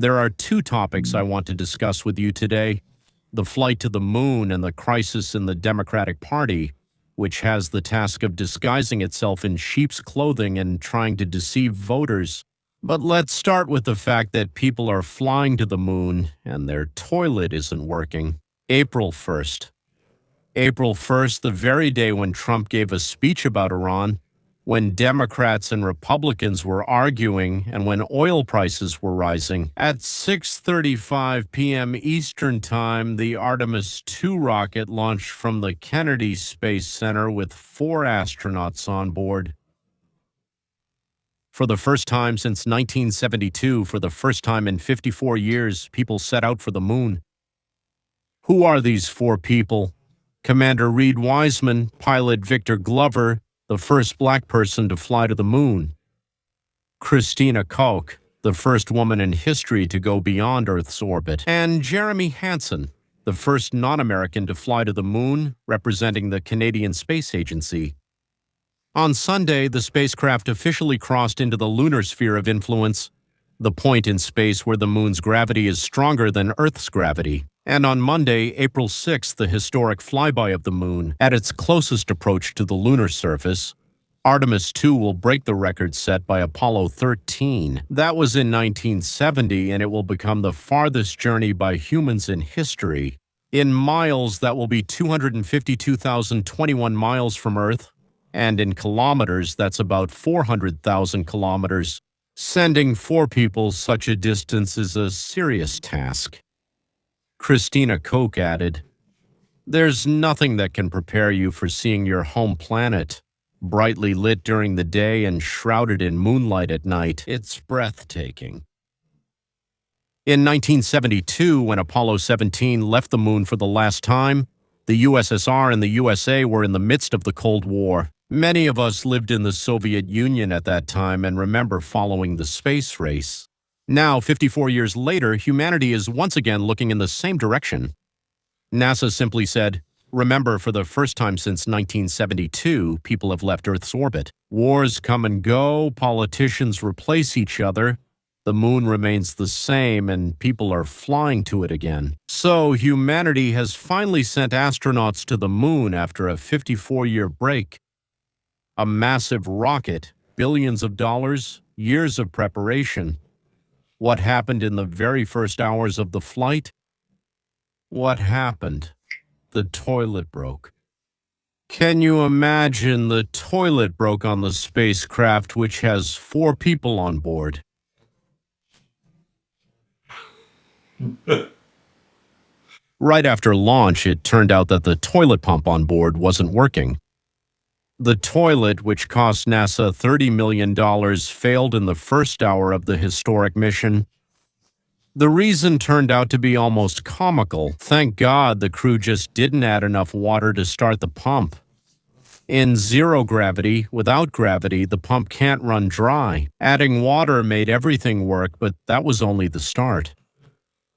There are two topics I want to discuss with you today: the flight to the moon and the crisis in the Democratic Party, which has the task of disguising itself in sheep's clothing and trying to deceive voters. But let's start with the fact that people are flying to the moon and their toilet isn't working. April 1st. April 1st, the very day when Trump gave a speech about Iran, when Democrats and Republicans were arguing, and when oil prices were rising. At 6:35 p.m. Eastern Time, the Artemis II rocket launched from the Kennedy Space Center with 4 astronauts on board. For the first time since 1972, for the first time in 54 years, people set out for the moon. Who are these 4 people? Commander Reed Wiseman, pilot Victor Glover, the first black person to fly to the moon; Christina Koch, the first woman in history to go beyond Earth's orbit; and Jeremy Hansen, the first non-American to fly to the moon, representing the Canadian Space Agency. On Sunday, the spacecraft officially crossed into the lunar sphere of influence, the point in space where the moon's gravity is stronger than Earth's gravity. And on Monday, April 6th, the historic flyby of the moon, at its closest approach to the lunar surface, Artemis II will break the record set by Apollo 13. That was in 1970, and it will become the farthest journey by humans in history. In miles, that will be 252,021 miles from Earth, and in kilometers, that's about 400,000 kilometers. Sending 4 people such a distance is a serious task. Christina Koch added, "There's nothing that can prepare you for seeing your home planet, brightly lit during the day and shrouded in moonlight at night. It's breathtaking." In 1972, when Apollo 17 left the moon for the last time, the USSR and the USA were in the midst of the Cold War. Many of us lived in the Soviet Union at that time and remember following the space race. Now, 54 years later, humanity is once again looking in the same direction. NASA simply said, "Remember, for the first time since 1972, people have left Earth's orbit. Wars come and go, politicians replace each other, the moon remains the same, and people are flying to it again." So, humanity has finally sent astronauts to the moon after a 54-year break. A massive rocket, billions of dollars, years of preparation. What happened in the very first hours of the flight? What happened? The toilet broke. Can you imagine? The toilet broke on the spacecraft, which has 4 people on board. Right after launch, it turned out that the toilet pump on board wasn't working. The toilet, which cost NASA $30 million, failed in the first hour of the historic mission. The reason turned out to be almost comical. Thank God the crew just didn't add enough water to start the pump. In zero gravity, without gravity, the pump can't run dry. Adding water made everything work, but that was only the start.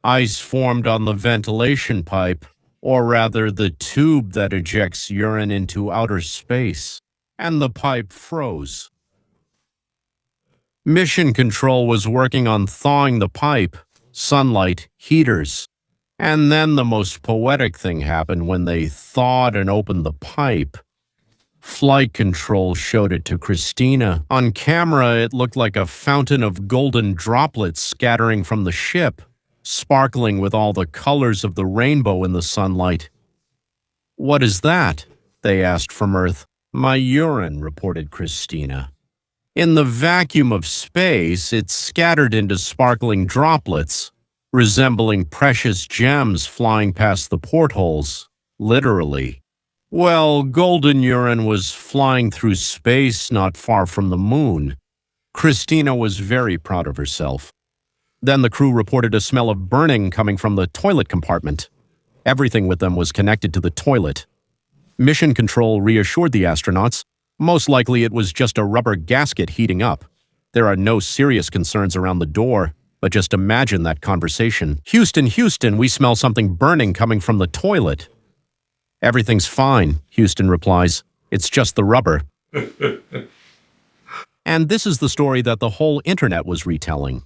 Ice formed on the ventilation pipe, or rather the tube that ejects urine into outer space, and the pipe froze. Mission Control was working on thawing the pipe, sunlight, heaters, and then the most poetic thing happened when they thawed and opened the pipe. Flight Control showed it to Christina. On camera, it looked like a fountain of golden droplets scattering from the ship, sparkling with all the colors of the rainbow in the sunlight. "What is that?" they asked from Earth. "My urine," reported Christina. In the vacuum of space, it scattered into sparkling droplets, resembling precious gems flying past the portholes, literally. Well, golden urine was flying through space not far from the moon. Christina was very proud of herself. Then the crew reported a smell of burning coming from the toilet compartment. Everything with them was connected to the toilet. Mission Control reassured the astronauts. Most likely it was just a rubber gasket heating up. There are no serious concerns around the door, but just imagine that conversation. "Houston, Houston, we smell something burning coming from the toilet." "Everything's fine," Houston replies. "It's just the rubber." And this is the story that the whole internet was retelling.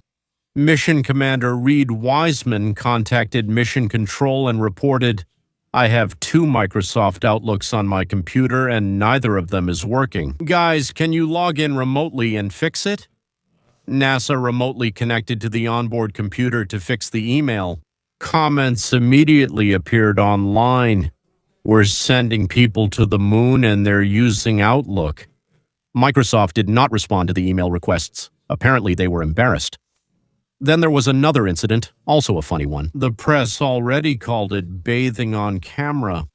Mission Commander Reed Wiseman contacted Mission Control and reported, "I have two Microsoft Outlooks on my computer and neither of them is working. Guys, can you log in remotely and fix it?" NASA remotely connected to the onboard computer to fix the email. Comments immediately appeared online. "We're sending people to the moon and they're using Outlook." Microsoft did not respond to the email requests. Apparently, they were embarrassed. Then there was another incident, also a funny one. The press already called it bathing on camera.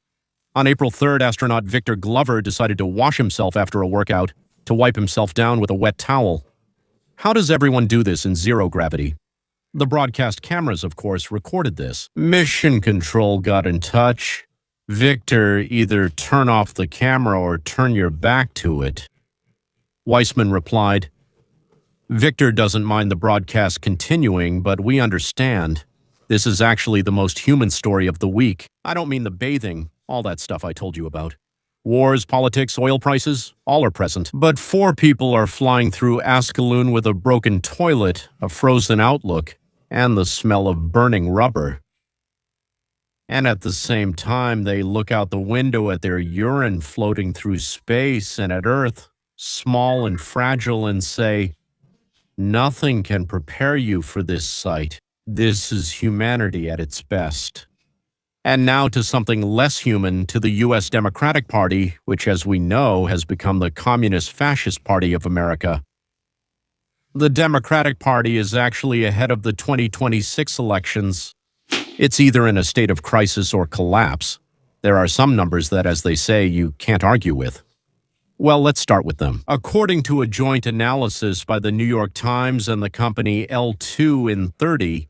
On April 3rd, astronaut Victor Glover decided to wash himself after a workout, to wipe himself down with a wet towel. How does everyone do this in zero gravity? The broadcast cameras, of course, recorded this. Mission Control got in touch. "Victor, either turn off the camera or turn your back to it." Weissman replied, "Victor doesn't mind the broadcast continuing, but we understand. This is actually the most human story of the week. I don't mean the bathing, all that stuff I told you about. Wars, politics, oil prices, all are present. But 4 people are flying through Ascalon with a broken toilet, a frozen Outlook, and the smell of burning rubber. And at the same time, they look out the window at their urine floating through space and at Earth, small and fragile, and say, 'Nothing can prepare you for this sight. This is humanity at its best.'" And now to something less human, to the U.S. Democratic Party, which, as we know, has become the Communist Fascist Party of America. The Democratic Party is actually ahead of the 2026 elections. It's either in a state of crisis or collapse. There are some numbers that, as they say, you can't argue with. Well, let's start with them. According to a joint analysis by the New York Times and the company L2 in 30,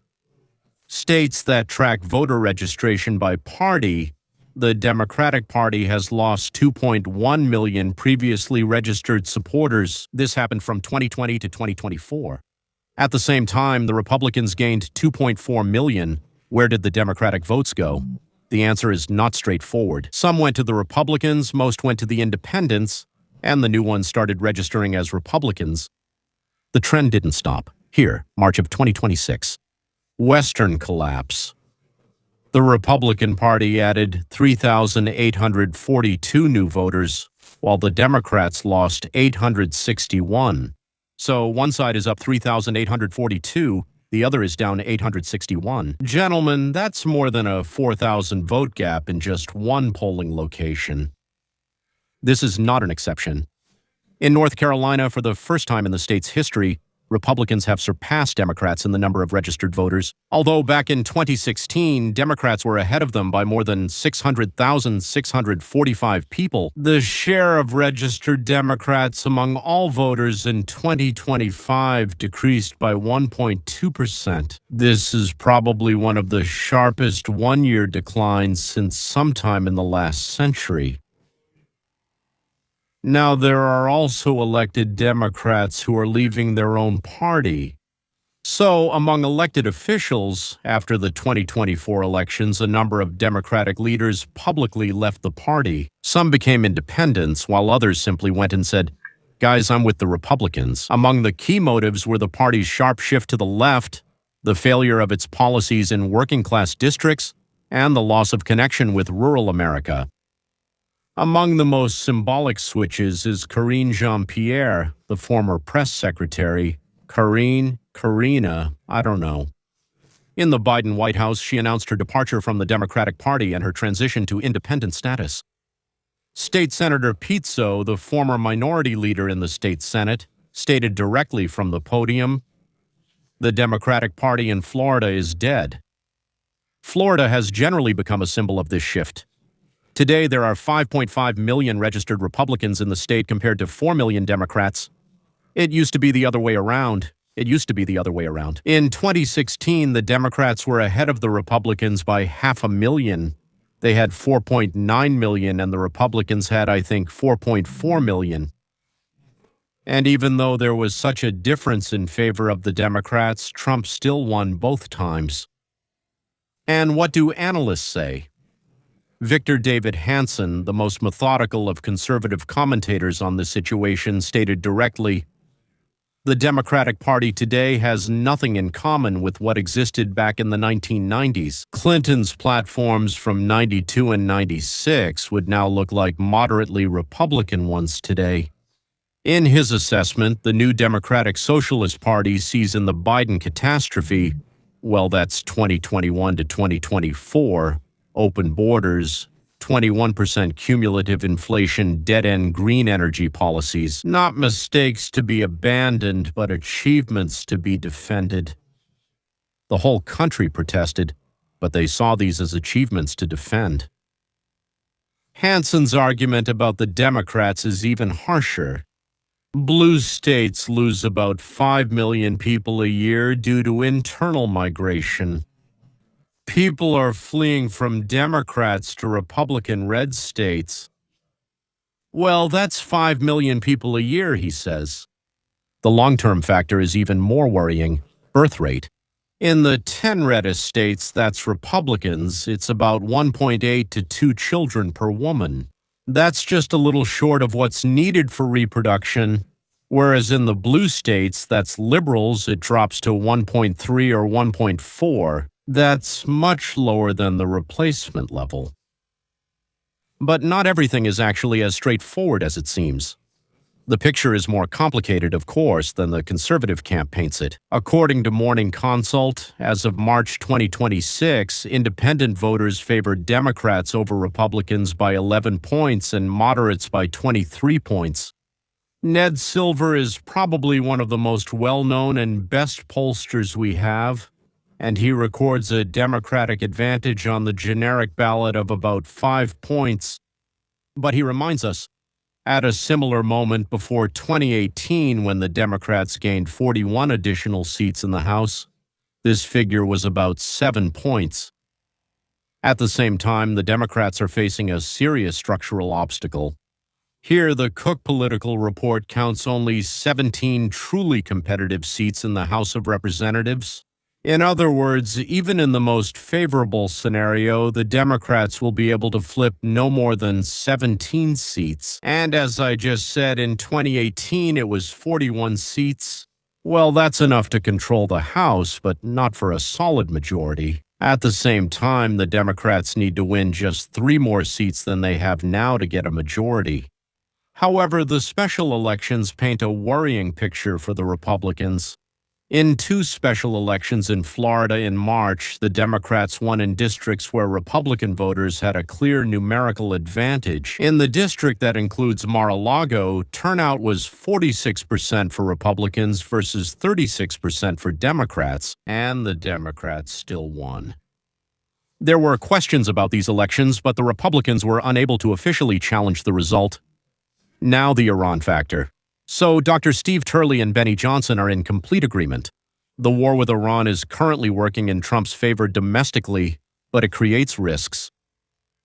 states that track voter registration by party, the Democratic Party has lost 2.1 million previously registered supporters. This happened from 2020 to 2024. At the same time, the Republicans gained 2.4 million. Where did the Democratic votes go? The answer is not straightforward. Some went to the Republicans, most went to the Independents, and the new ones started registering as Republicans. The trend didn't stop. Here, March of 2026. Western collapse. The Republican Party added 3,842 new voters, while the Democrats lost 861. So one side is up 3,842, the other is down 861. Gentlemen, that's more than a 4,000 vote gap in just one polling location. This is not an exception. In North Carolina, for the first time in the state's history, Republicans have surpassed Democrats in the number of registered voters, although back in 2016, Democrats were ahead of them by more than 600,645 people. The share of registered Democrats among all voters in 2025 decreased by 1.2%. This is probably one of the sharpest one-year declines since sometime in the last century. Now, there are also elected Democrats who are leaving their own party. So, among elected officials, after the 2024 elections, a number of Democratic leaders publicly left the party. Some became independents, while others simply went and said, "Guys, I'm with the Republicans." Among the key motives were the party's sharp shift to the left, the failure of its policies in working-class districts, and the loss of connection with rural America. Among the most symbolic switches is Karine Jean-Pierre, the former press secretary. Karina, I don't know. In the Biden White House, she announced her departure from the Democratic Party and her transition to independent status. State Senator Pizzo, the former minority leader in the state Senate, stated directly from the podium, "The Democratic Party in Florida is dead." Florida has generally become a symbol of this shift. Today, there are 5.5 million registered Republicans in the state compared to 4 million Democrats. It used to be the other way around. In 2016, the Democrats were ahead of the Republicans by 500,000. They had 4.9 million, and the Republicans had, I think, 4.4 million. And even though there was such a difference in favor of the Democrats, Trump still won both times. And what do analysts say? Victor David Hanson, the most methodical of conservative commentators on the situation, stated directly, The Democratic Party today has nothing in common with what existed back in the 1990s. Clinton's platforms from 92 and 96 would now look like moderately Republican ones today. In his assessment, the new Democratic Socialist Party sees in the Biden catastrophe, well, that's 2021 to 2024, open borders, 21% cumulative inflation, dead-end green energy policies, not mistakes to be abandoned, but achievements to be defended. The whole country protested, but they saw these as achievements to defend. Hanson's argument about the Democrats is even harsher. Blue states lose about 5 million people a year due to internal migration. People are fleeing from Democrats to Republican red states. Well, that's 5 million people a year, he says. The long-term factor is even more worrying: birth rate. In the 10 reddest states, that's Republicans, it's about 1.8 to 2 children per woman. That's just a little short of what's needed for reproduction, whereas in the blue states, that's liberals, it drops to 1.3 or 1.4. That's much lower than the replacement level. But not everything is actually as straightforward as it seems. The picture is more complicated, of course, than the conservative camp paints it. According to Morning Consult, as of March 2026, independent voters favored Democrats over Republicans by 11 points and moderates by 23 points. Ned Silver is probably one of the most well-known and best pollsters we have, and he records a Democratic advantage on the generic ballot of about 5 points. But he reminds us, at a similar moment before 2018, when the Democrats gained 41 additional seats in the House, this figure was about 7 points. At the same time, the Democrats are facing a serious structural obstacle. Here, the Cook Political Report counts only 17 truly competitive seats in the House of Representatives. In other words, even in the most favorable scenario, the Democrats will be able to flip no more than 17 seats. And as I just said, in 2018, it was 41 seats. Well, that's enough to control the House, but not for a solid majority. At the same time, the Democrats need to win just 3 more seats than they have now to get a majority. However, the special elections paint a worrying picture for the Republicans. In 2 special elections in Florida in March, the Democrats won in districts where Republican voters had a clear numerical advantage. In the district that includes Mar-a-Lago, turnout was 46% for Republicans versus 36% for Democrats, and the Democrats still won. There were questions about these elections, but the Republicans were unable to officially challenge the result. Now the Iran factor. So Dr. Steve Turley and Benny Johnson are in complete agreement. The war with Iran is currently working in Trump's favor domestically, but it creates risks.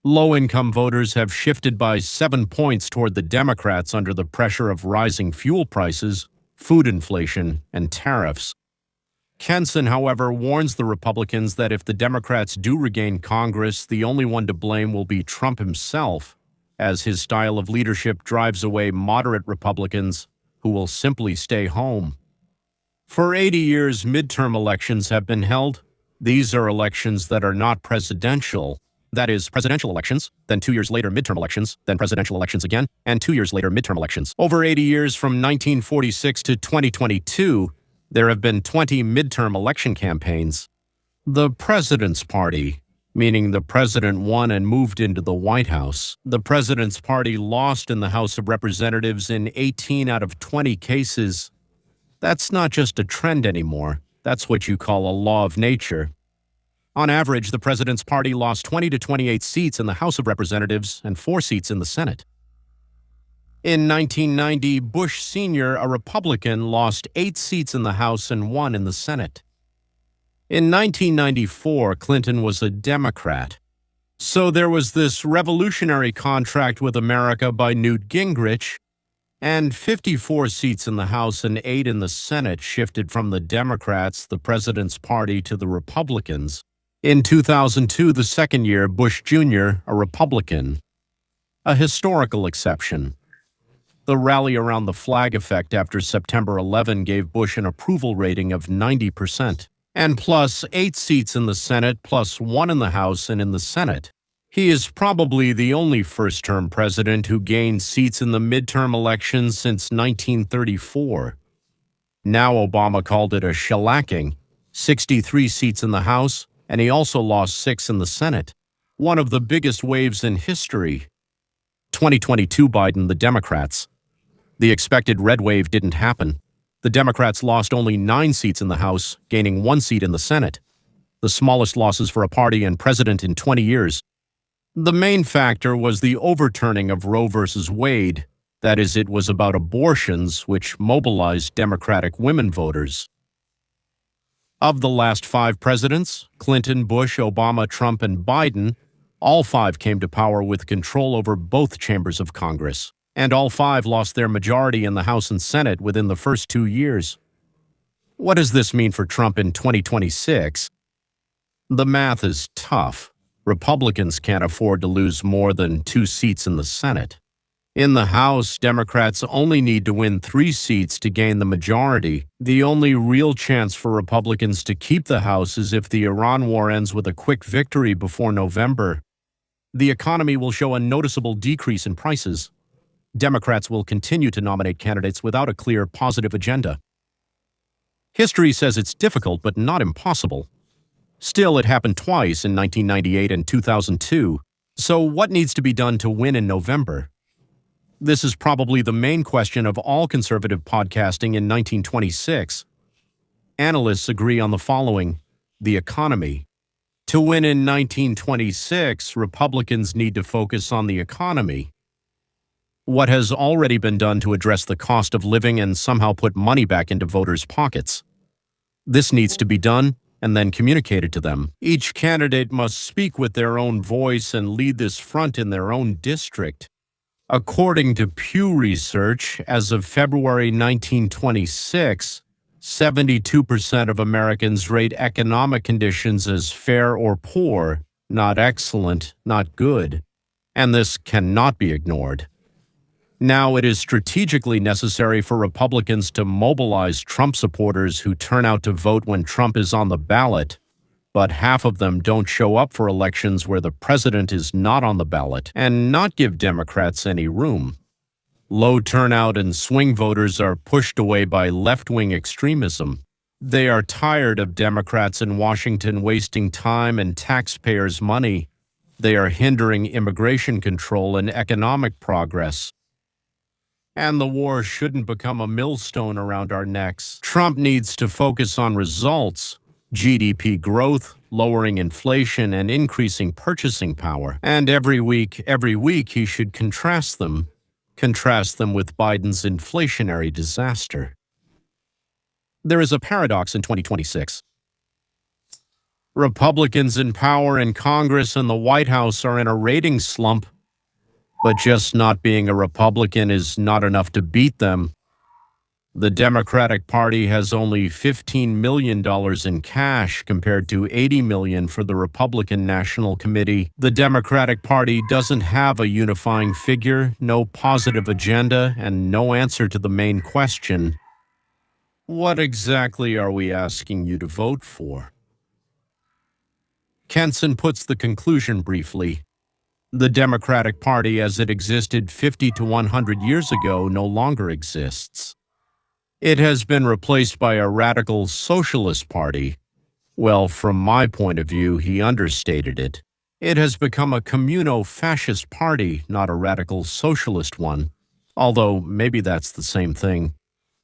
Low-income voters have shifted by 7 points toward the Democrats under the pressure of rising fuel prices, food inflation, and tariffs. Kenson, however, warns the Republicans that if the Democrats do regain Congress, the only one to blame will be Trump himself, as his style of leadership drives away moderate Republicans who will simply stay home. For 80 years, midterm elections have been held. These are elections that are not presidential. That is, presidential elections, then 2 years later midterm elections, then presidential elections again, and 2 years later midterm elections. Over 80 years, from 1946 to 2022, there have been 20 midterm election campaigns. The President's Party, meaning the president won and moved into the White House. The President's Party lost in the House of Representatives in 18 out of 20 cases. That's not just a trend anymore. That's what you call a law of nature. On average, the President's Party lost 20 to 28 seats in the House of Representatives and 4 seats in the Senate. In 1990, Bush Sr., a Republican, lost 8 seats in the House and 1 in the Senate. In 1994, Clinton was a Democrat. So there was this revolutionary contract with America by Newt Gingrich, and 54 seats in the House and 8 in the Senate shifted from the Democrats, the President's Party, to the Republicans. In 2002, the second year, Bush Jr., a Republican. A historical exception. The rally around the flag effect after September 11 gave Bush an approval rating of 90%, and plus 8 seats in the Senate, plus 1 in the House and in the Senate. He is probably the only first-term president who gained seats in the midterm elections since 1934. Now Obama called it a shellacking, 63 seats in the House, and he also lost 6 in the Senate, one of the biggest waves in history. 2022 Biden, the Democrats. The expected red wave didn't happen. The Democrats lost only 9 seats in the House, gaining 1 seat in the Senate, the smallest losses for a party and president in 20 years. The main factor was the overturning of Roe v. Wade. That is, it was about abortions, which mobilized Democratic women voters. Of the last 5 presidents, Clinton, Bush, Obama, Trump, and Biden, all 5 came to power with control over both chambers of Congress, and all 5 lost their majority in the House and Senate within the first 2 years. What does this mean for Trump in 2026? The math is tough. Republicans can't afford to lose more than 2 seats in the Senate. In the House, Democrats only need to win 3 seats to gain the majority. The only real chance for Republicans to keep the House is if the Iran war ends with a quick victory before November. The economy will show a noticeable decrease in prices. Democrats will continue to nominate candidates without a clear, positive agenda. History says it's difficult but not impossible. Still, it happened twice in 1998 and 2002. So what needs to be done to win in November? This is probably the main question of all conservative podcasting in 1926. Analysts agree on the following: the economy. To win in 1926, Republicans need to focus on the economy. What has already been done to address the cost of living and somehow put money back into voters' pockets? This needs to be done and then communicated to them. Each candidate must speak with their own voice and lead this front in their own district. According to Pew Research, as of February 1926, 72% of Americans rate economic conditions as fair or poor, not excellent, not good. And this cannot be ignored. Now, it is strategically necessary for Republicans to mobilize Trump supporters who turn out to vote when Trump is on the ballot, but half of them don't show up for elections where the president is not on the ballot, and not give Democrats any room. Low turnout and swing voters are pushed away by left-wing extremism. They are tired of Democrats in Washington wasting time and taxpayers' money. They are hindering immigration control and economic progress. And the war shouldn't become a millstone around our necks. Trump needs to focus on results: GDP growth, lowering inflation, and increasing purchasing power. And every week he should contrast them with Biden's inflationary disaster. There is a paradox in 2026. Republicans in power in Congress and the White House are in a rating slump, but just not being a Republican is not enough to beat them. The Democratic Party has only $15 million in cash compared to $80 million for the Republican National Committee. The Democratic Party doesn't have a unifying figure, no positive agenda, and no answer to the main question: what exactly are we asking you to vote for? Kenson puts the conclusion briefly. The Democratic Party as it existed 50 to 100 years ago no longer exists. It has been replaced by a radical socialist party. Well, from my point of view, he understated it. It has become a communo-fascist party, not a radical socialist one, although maybe that's the same thing.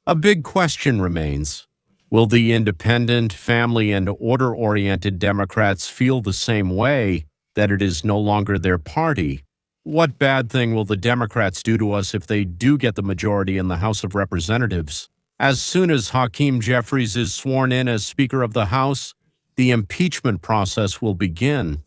A big question remains. Will the independent, family, and order-oriented Democrats feel the same way, that it is no longer their party? What bad thing will the Democrats do to us if they do get the majority in the House of Representatives? As soon as Hakeem Jeffries is sworn in as Speaker of the House, the impeachment process will begin.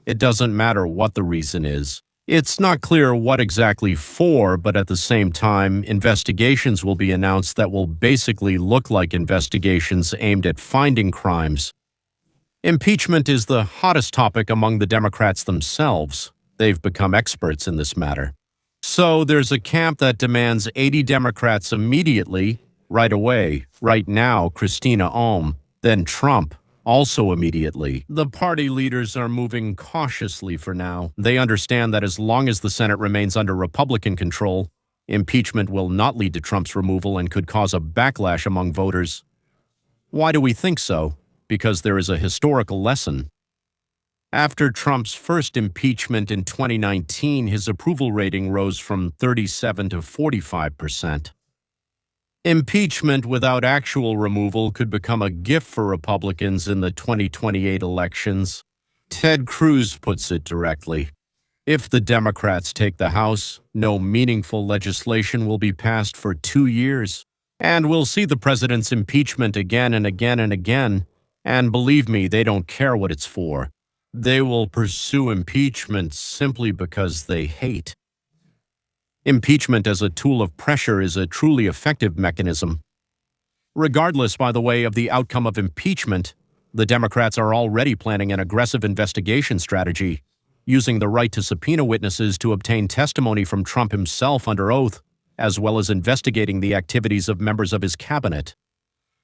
It doesn't matter what the reason is. It's not clear what exactly for, but at the same time, investigations will be announced that will basically look like investigations aimed at finding crimes. Impeachment is the hottest topic among the Democrats themselves. They've become experts in this matter. So there's a camp that demands 80 Democrats immediately, right away, right now, Christina Ohm, then Trump, also immediately. The party leaders are moving cautiously for now. They understand that as long as the Senate remains under Republican control, impeachment will not lead to Trump's removal and could cause a backlash among voters. Why do we think so? Because there is a historical lesson. After Trump's first impeachment in 2019, his approval rating rose from 37 to 45%. Impeachment without actual removal could become a gift for Republicans in the 2028 elections. Ted Cruz puts it directly. If the Democrats take the House, no meaningful legislation will be passed for 2 years. And we'll see the president's impeachment again and again and again. And believe me, they don't care what it's for. They will pursue impeachment simply because they hate. Impeachment as a tool of pressure is a truly effective mechanism. Regardless, by the way, of the outcome of impeachment, the Democrats are already planning an aggressive investigation strategy, using the right to subpoena witnesses to obtain testimony from Trump himself under oath, as well as investigating the activities of members of his cabinet.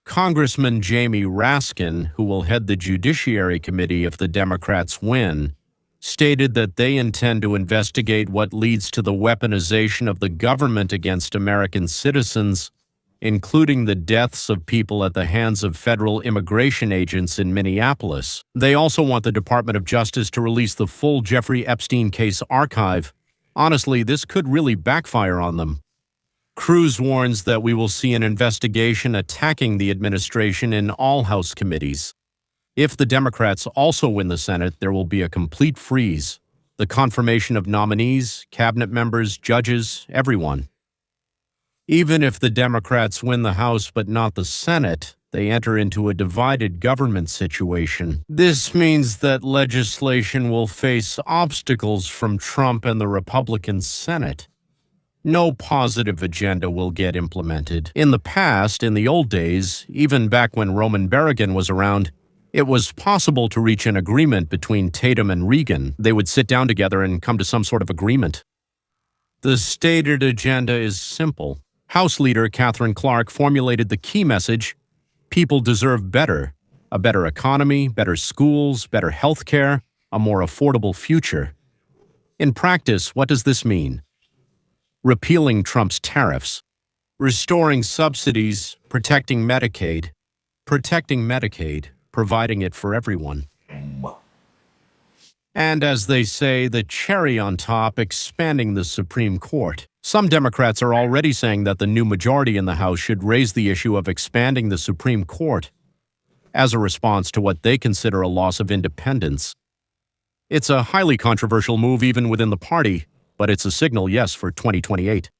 Congressman Jamie Raskin, who will head the Judiciary Committee if the Democrats win, stated that they intend to investigate what leads to the weaponization of the government against American citizens, including the deaths of people at the hands of federal immigration agents in Minneapolis. They also want the Department of Justice to release the full Jeffrey Epstein case archive. Honestly, this could really backfire on them. Cruz warns that we will see an investigation attacking the administration in all House committees. If the Democrats also win the Senate, there will be a complete freeze. The confirmation of nominees, cabinet members, judges, everyone. Even if the Democrats win the House but not the Senate, they enter into a divided government situation. This means that legislation will face obstacles from Trump and the Republican Senate. No positive agenda will get implemented. In the past, in the old days, even back when Roman Berrigan was around, it was possible to reach an agreement between Tatum and Reagan. They would sit down together and come to some sort of agreement. The stated agenda is simple. House Leader Katherine Clark formulated the key message: people deserve better. A better economy, better schools, better health care, a more affordable future. In practice, what does this mean? Repealing Trump's tariffs, restoring subsidies, protecting Medicaid, providing it for everyone. And as they say, the cherry on top, expanding the Supreme Court. Some Democrats are already saying that the new majority in the House should raise the issue of expanding the Supreme Court as a response to what they consider a loss of independence. It's a highly controversial move even within the party, but it's a signal, yes, for 2028.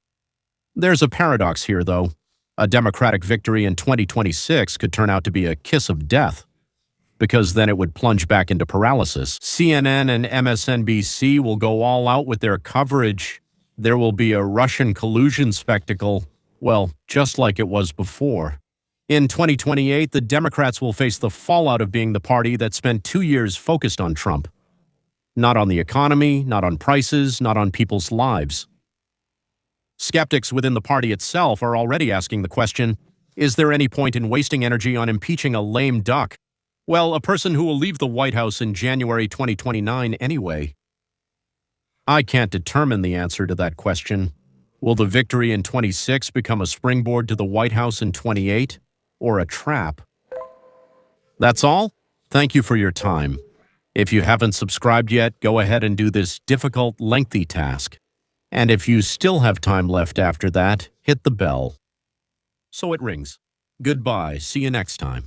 There's a paradox here, though. A Democratic victory in 2026 could turn out to be a kiss of death, because then it would plunge back into paralysis. CNN and MSNBC will go all out with their coverage. There will be a Russian collusion spectacle, well, just like it was before. In 2028, the Democrats will face the fallout of being the party that spent 2 years focused on Trump. Not on the economy, not on prices, not on people's lives. Skeptics within the party itself are already asking the question, is there any point in wasting energy on impeaching a lame duck? Well, a person who will leave the White House in January 2029 anyway. I can't determine the answer to that question. Will the victory in 26 become a springboard to the White House in 28, or a trap? That's all. Thank you for your time. If you haven't subscribed yet, go ahead and do this difficult, lengthy task. And if you still have time left after that, hit the bell so it rings. Goodbye. See you next time.